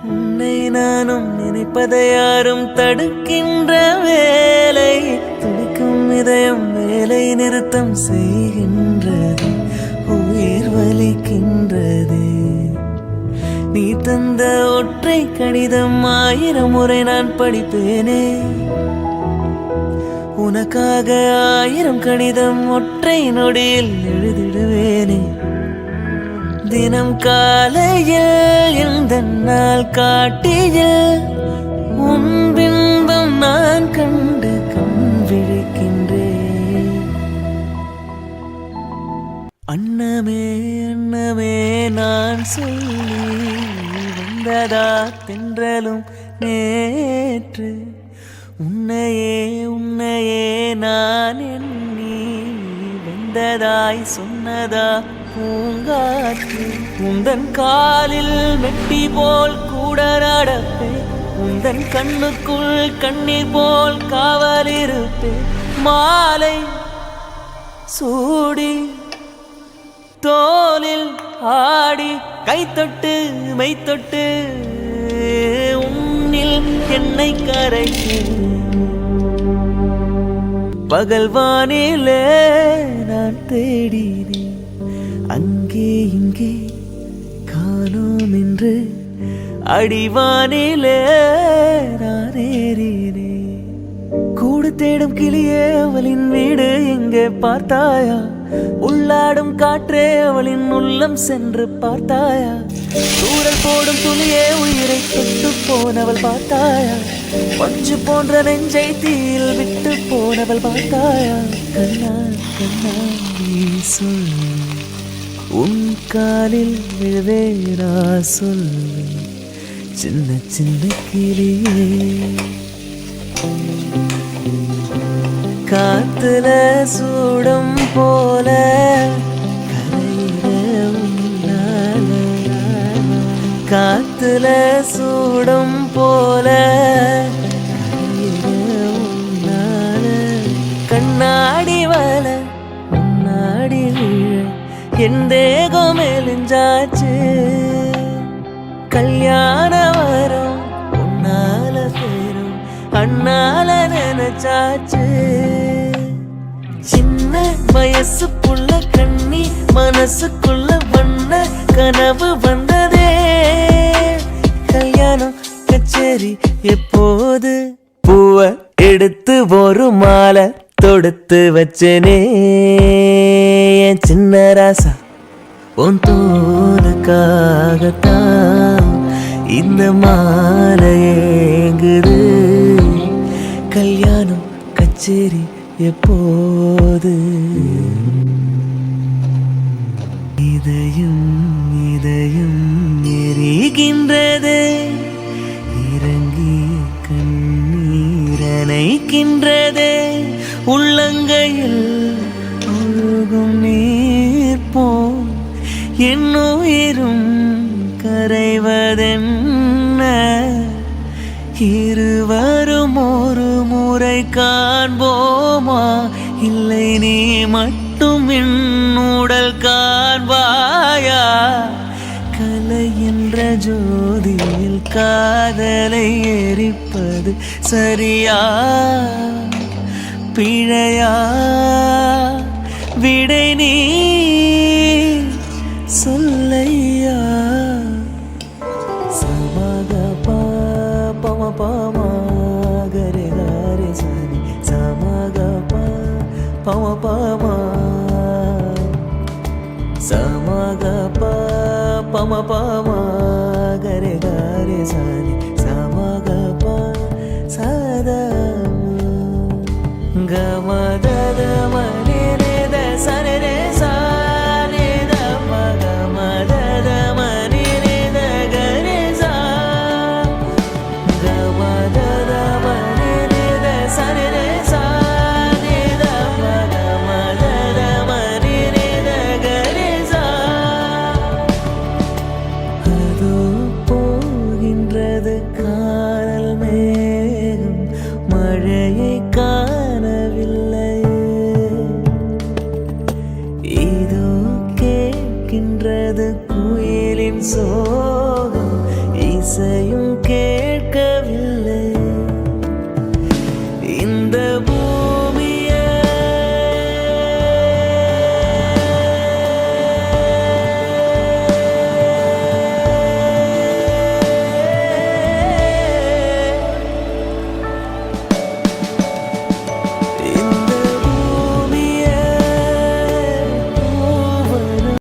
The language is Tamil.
உன்னை நானும் நினைப்பதை யாரும் தடுக்கின்ற வேலை துடிக்கும் இதயம் வேலை நிறுத்தம் செய்கின்றது உயிர் வலிக்கின்றது நீ தந்த ஒற்றை கடிதம் 1000 முறை நான் படிப்பேனே உனக்காக 1000 கடிதம் ஒற்றை நொடியில் எழுதிடுவேனே தினம் காலையில் இந்த நாள் காட்டியில் உன் பின்பம் நான் கண்டு கண் விழிக்கின்றேன் அன்னமே அன்னமே நான் சொல்லி வந்ததா தென்றலும் நேற்று உன்னையே உன்னையே நான் எண்ணி வந்ததாய் சொன்னதா பூங்காற்று உந்தன் காலில் மெட்டி போல் கூட நடப்பேன் உந்தன் கண்ணுக்குள் கண்ணீர் போல் காவலிருப்பேன் மாலை சூடி தோலில் ஆடி கைத்தொட்டு மெய்த்தொட்டு உன்னில் என்னை கரைத்தேன் பகல்வானிலே நான் தேடினேன் அங்கே இங்கே காணோம் என்று அடிவானிலே நான் ஏறினேன் கூடு தேடும் கிளியே அவளின் வீடு எங்கே பார்த்தாயா உள்ளாடும் காற்றே அவளின் உள்ளம் சென்று பார்த்தாயா தூரல் போடும் துளியே உயிரை தொட்டு போனவள் பார்த்தாயா பஞ்சு போன்ற நெஞ்சை தீயில் விட்டு போனவள் பார்த்தாயா கண்ணா கண்ணா நீ சொல் உன் காலில் விழுவேனா சொல் சின்ன சின்ன கிளியே காத்துல சூடம் போல கரையில உன்னால காத்துல சூடம் போல கரையில உன்னால கண்ணாடி வல முன்னாடி விழ என் தேகம் மெலிஞ்சாச்சு கல்யாண வரும் உன்னால பேரும் அண்ணால நினைச்சாச்சு சின்ன வயசுக்குள்ள கண்ணி மனசுக்குள்ள வண்ண கனவு வந்ததே கல்யாணம் கச்சேரி எப்போது பூவை எடுத்து ஒரு மாலை தொடுத்து வச்சனே என் சின்ன ராசா உன் தோலுக்காகத்தான் இந்த மாலை ஏங்குது கல்யாணம் கச்சேரி எப்போது இதயம் இதயம் எரிகின்றது இறங்கி கண்ணீரனைக்கின்றது உள்ளங்கையில் ஒழுகும் நீர் போல் என் உயிரும் கரைவதென்ன இருவரும் ஒரு முறை காண்போமா இல்லை நீ மட்டும் என் உடல் காண்பாயா கலை என்ற ஜோதியில் காதலை எரிப்பது சரியா பிழையா விடை நீ சொல்லையா சமக பம பமா கரே கரே சனி சமக பம பமா சமக பம பமா கரே கரே சனி சமக ப சதா கமதத மனிரே த சரே சா காதல் மேகம் மழையை காணவில்லை இதோ கேட்கின்றது குயிலின் சோகம் இசை ஓசையும்